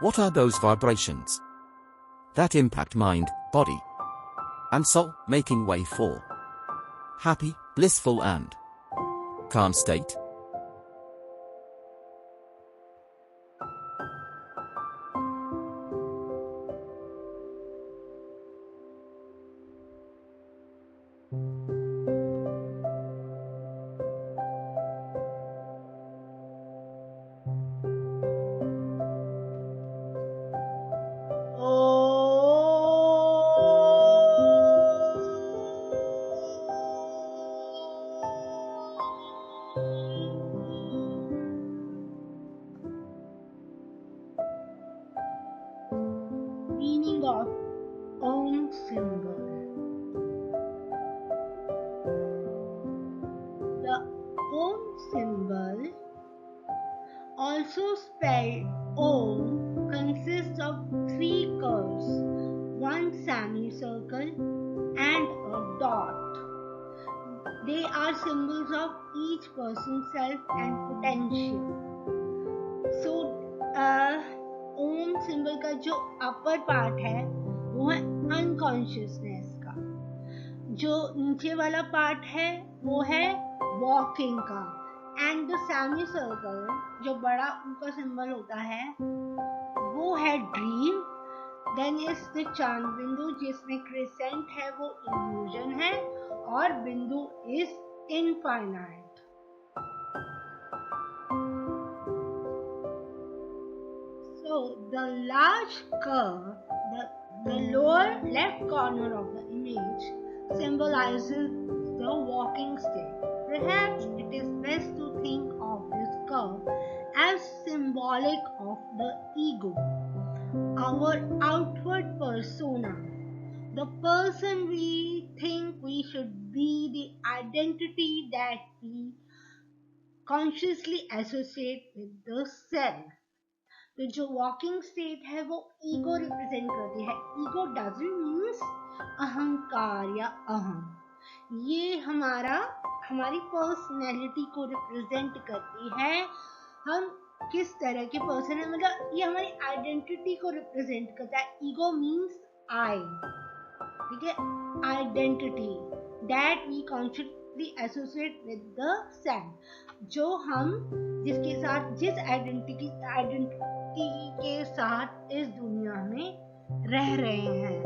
What are those vibrations that impact mind, body, and soul, making way for happy, blissful, and calm state? Meaning of Om symbol. The Om symbol, also spelled Om, consists of 3 curves, 1 semicircle and a dot. They are symbols of each person's self and potential. So, Om symbol का जो upper part है वो है unconsciousness का, जो नीचे वाला part है वो है वॉकिंग का, एंड द सेमी सर्कल जो बड़ा उनका सिंबल होता है वो है ड्रीम। देन इज द चांद बिंदु जिसमें क्रिसेंट है वो इल्यूजन है, और बिंदु is infinite. So the large curve, the lower left corner of the image symbolizes the walking state. Perhaps it is best to think of this curve as symbolic of the ego, our outward persona, the person we think we should be, the identity that we consciously associate with the self. तो जो walking state है वो ego represent करती है। Ego doesn't means अहंकार या अहम, ये हमारी पर्सनैलिटी को रिप्रेजेंट करती है। हम किस तरह के पर्सन है, मतलब ये हमारी आइडेंटिटी को रिप्रेजेंट करता है। ईगो मीन्स आई, ठीक है, identity that we consciously associate with the self, जो हम जिसके साथ जिस आइडेंटिटी के साथ इस दुनिया में रह रहे हैं।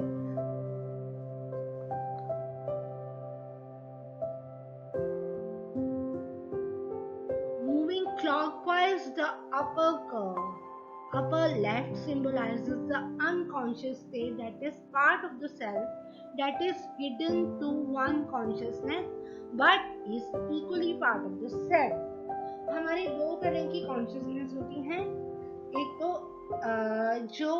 Moving clockwise, the upper curve, upper left symbolizes the unconscious state that is part of the self that is hidden to one consciousness but is equally part of the self. हमारी दो तरह की कॉन्शियसनेस होती हैं। एक तो जो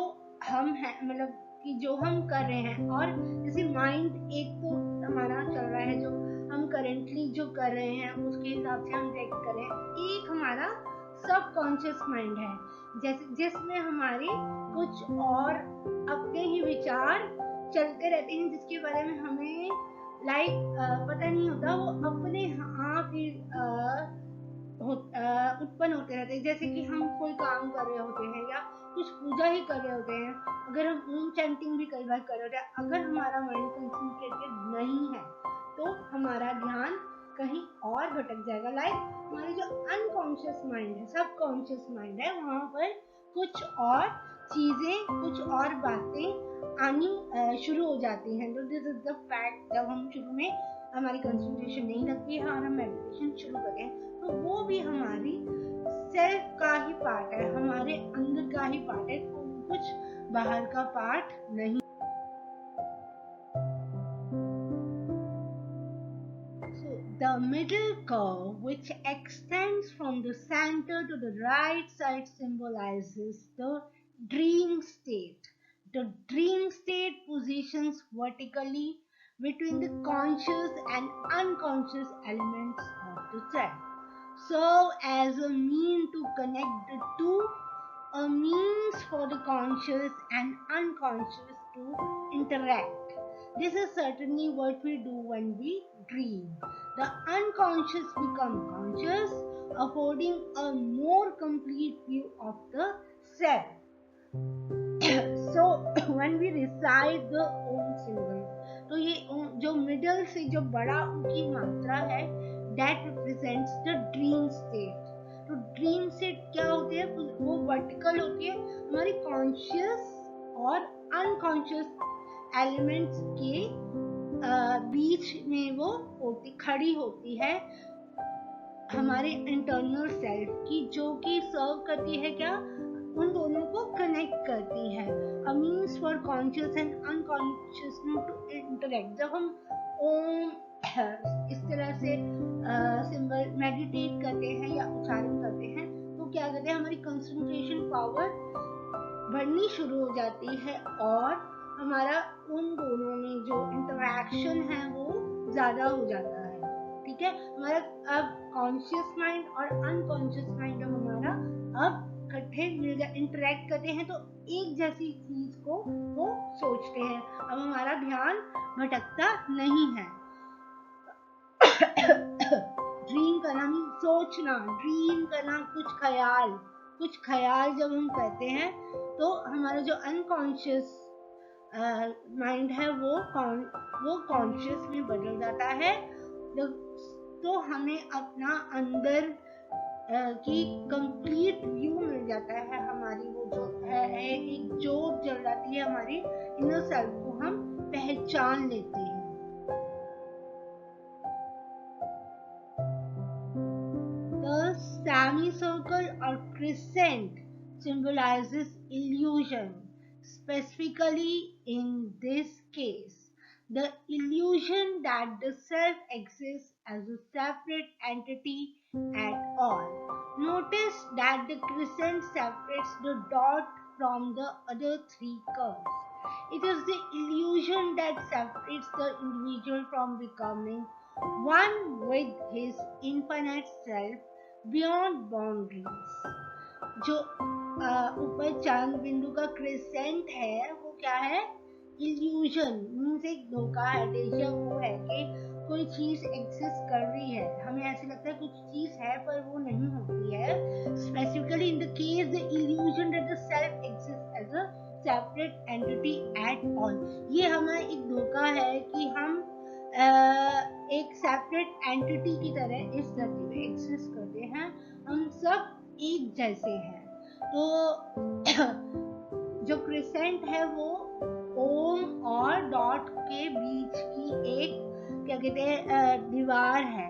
हम हैं, मतलब कि जो हम कर रहे हैं, और जैसे माइंड एक तो हमारा चल रहा है, जो हम करेंटली जो कर रहे हैं उसके हिसाब से हम रिएक्ट कर रहे हैं। एक हमारा सब कॉन्शियस माइंड है, जैसे जिसमें हमारे कुछ और अपने ही विचार चलते रहते हैं, जिसके बारे में हमें पता नहीं होता, वो अपने आप ही उत्पन्न होते रहते हैं। जैसे कि हम कोई काम कर रहे होते हैं या कुछ पूजा ही कर रहे होते हैं, अगर हम ओम चैंटिंग भी कई बार कर रहे होते हैं, अगर हमारा माइंड कंसंट्रेटेड नहीं है तो हमारा ध्यान कहीं और भटक जाएगा। हमारी जो अनकॉन्शियस माइंड है, सबकॉन्शियस माइंड है, वहां पर कुछ और चीजें, कुछ और बातें आनी शुरू हो जाती हैं। तो दिस इज द फैक्ट, जब हम शुरू में हमारी कंसंट्रेशन नहीं लगती है और हम मेडिटेशन शुरू करें हैं, तो वो भी हमारी सेल्फ का ही पार्ट है, हमारे अंदर का ही पार्ट है, कुछ बाहर का पार्ट नहीं। So the middle curve, which extends from the center to the right side, symbolizes the dream state. The dream state positions vertically between the conscious and unconscious elements of the self, serve as a mean to connect the two, a means for the conscious and unconscious to interact. This is certainly what we do when we dream. The unconscious becomes conscious, affording a more complete view of the self. So when we recite the Om symbol, तो ये जो middle से जो बड़ा ऊ की मात्रा है, that represents the dream state. तो ड्रीम स्टेट क्या होती है, वो वर्टिकल होती है, हमारी कॉन्शियस और अनकॉन्शियस एलिमेंट्स के बीच में वो खड़ी होती है हमारे इंटरनल सेल्फ की, जो कि सर्व करती है क्या, उन दोनों को कनेक्ट करती है, a means for conscious and unconscious to interact. जब हम ओम इस तरह से सिंबल मेडिटेट करते हैं या उच्चारण करते हैं, तो क्या करते हैं, हमारी कंसंट्रेशन पावर बढ़नी शुरू हो जाती है और हमारा उन दोनों में जो इंटरेक्शन है वो ज्यादा हो जाता है. ठीक है, हमारा अब कॉन्शियस माइंड और अनकॉन्शियस माइंड हमारा अब इकट्ठे मिलकर इंटरेक्ट करते हैं, तो एक जैसी चीज को वो सोचते हैं. अब हमारा ध्यान भटकता नहीं है. ड्रीम करना मीन सोचना, ड्रीम करना, कुछ ख्याल जब हम करते हैं तो हमारा जो अनकॉन्शियस माइंड है वो कॉन्शियस में बदल जाता है. तो हमें अपना अंदर की कंप्लीट व्यू मिल जाता है. हमारी वो जो है एक जोत जल जाती है, हमारी इनर सेल्फ को हम पहचान लेते हैं. The semicircle or crescent symbolizes illusion. Specifically in this case, the illusion that the self exists as a separate entity at all. Notice that the crescent separates the dot from the other three curves. It is the illusion that separates the individual from becoming one with his infinite self beyond boundaries. जो ऊपर चांद बिंदु का crescent है वो क्या है, illusion means एक धोखा है, डेजा वो है कि कोई चीज एग्जिस्ट कर रही है, हमें ऐसे लगता है कुछ चीज है पर वो नहीं होती है. Specifically in the case the illusion that the self exist as a separate entity at all. ये हमारा एक धोखा है कि हम एक सेपरेट एंटिटी की तरह इस धरती में एग्जिस्ट करते हैं, हम सब एक जैसे हैं. तो जो क्रिसेंट है वो ओम और डॉट के बीच की एक क्या कहते हैं दीवार है.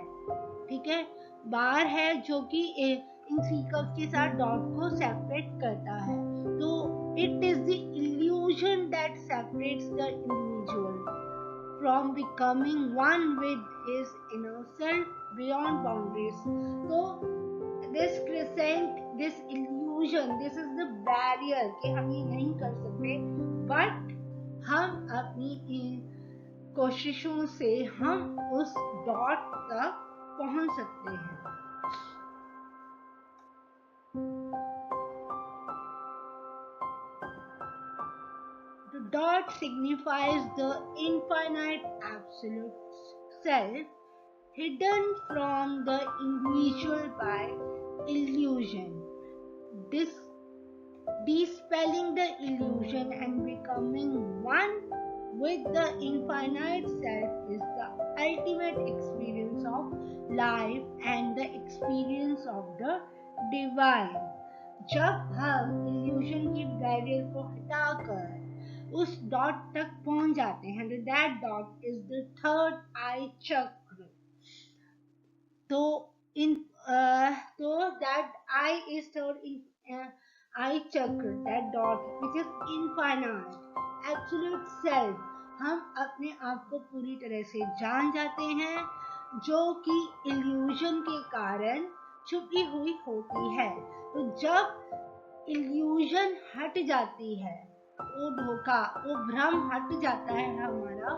ठीक है, बार है जो कि इन थ्री कर्व्स के साथ डॉट को सेपरेट करता है. तो it is the illusion that separates the individual from becoming one with his inner self beyond boundaries. So this crescent, this illusion, this is the barrier कि हम ये नहीं कर सकते, but हम अपनी इन कोशिशों से हम उस डॉट तक पहुंच सकते हैं. The dot signifies the infinite absolute self hidden from the individual by illusion. Dispelling the illusion and becoming one with the infinite self is the ultimate experience of life and the experience of the divine. जब हम illusion की barrier को हटाकर उस dot तक पहुंच जाते हैं, that dot is the third eye chakra. तो that eye is third eye chakra, that dot which is infinite absolute self. हम अपने आप को पूरी तरह से जान जाते हैं, जो कि इल्यूजन के कारण छुपी हुई होती है. तो जब इल्यूजन हट जाती है, वो धोखा, वो भ्रम हट जाता है हमारा,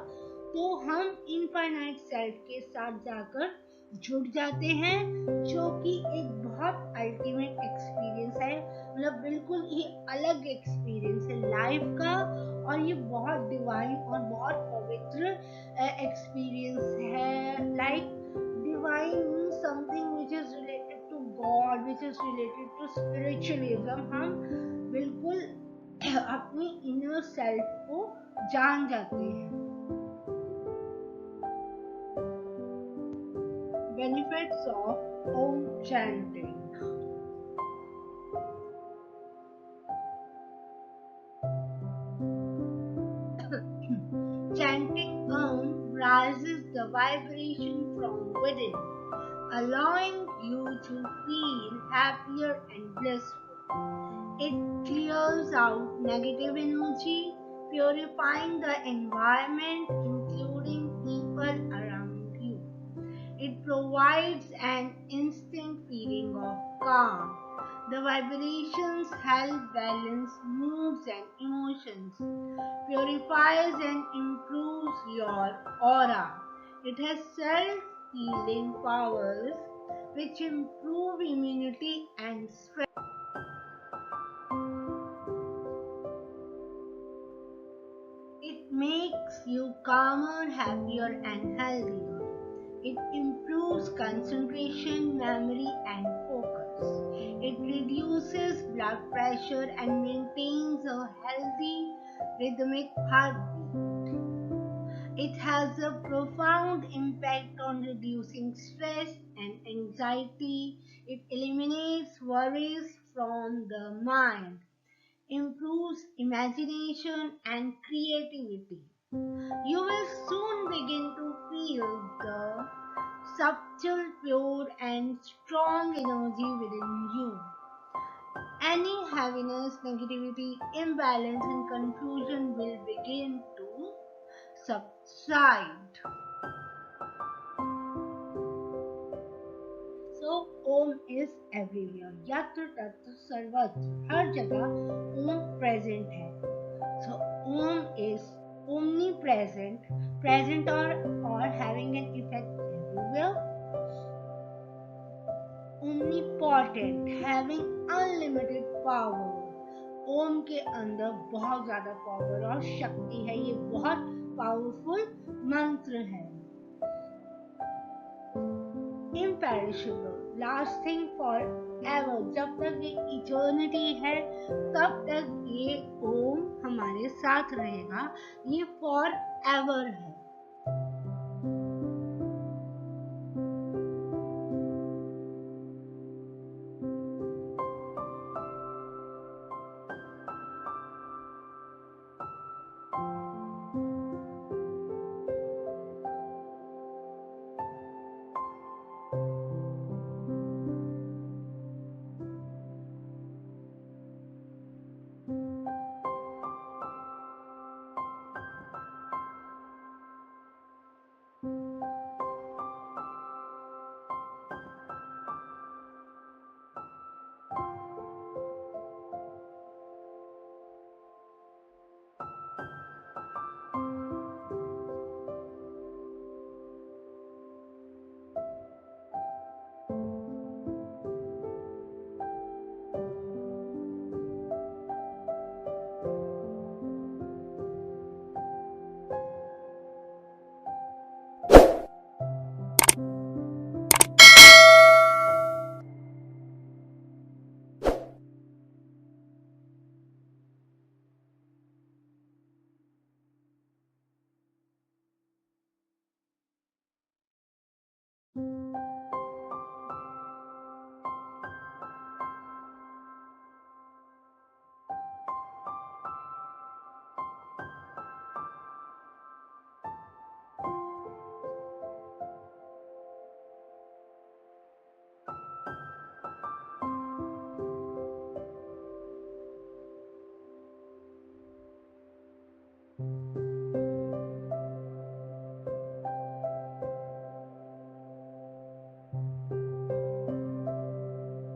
तो हम इनफाइनाइट सेल्फ के साथ जाकर जुड़ जाते हैं, जो कि एक बहुत अल्टीमेट एक्सपीरियंस है. मतलब बिल्कुल ही अलग एक्सपीरियंस है लाइफ का, और ये बहुत डिवाइन और बहुत पवित्र एक्सपीरियंस है. Like divine means something which is related to God, which is related to spiritualism. हम बिल्कुल अपनी इनर सेल्फ को जान जाते हैं। Benefits of Om chanting. Chanting Om raises the vibration from within, allowing you to feel happier and blissful. It clears out negative energy, purifying the environment, including people around you. It provides an instant feeling of calm. The vibrations help balance moods and emotions, purifies and improves your aura. It has self-healing powers which improve immunity and strength. It makes you calmer, happier, and healthier. It improves concentration, memory, and focus. It reduces blood pressure and maintains a healthy rhythmic heartbeat. It has a profound impact on reducing stress and anxiety. It eliminates worries from the mind, improves imagination and creativity. You will soon begin to feel the subtle, pure, and strong energy within you. Any heaviness, negativity, imbalance, and confusion will begin to subside. So, Om is everywhere. Yatra Tatra Sarvatra. हर जगह Om present है. So, Om is omnipresent, present or having an effect everywhere. Omnipotent, having unlimited power. ओम के अंदर बहुत ज्यादा power और शक्ति है। ये बहुत पावरफुल मंत्र है। Imperishable, lasting forever, जब तक ये इटर्निटी है तब तक ये ओम हमारे साथ रहेगा। ये फॉर एवर है।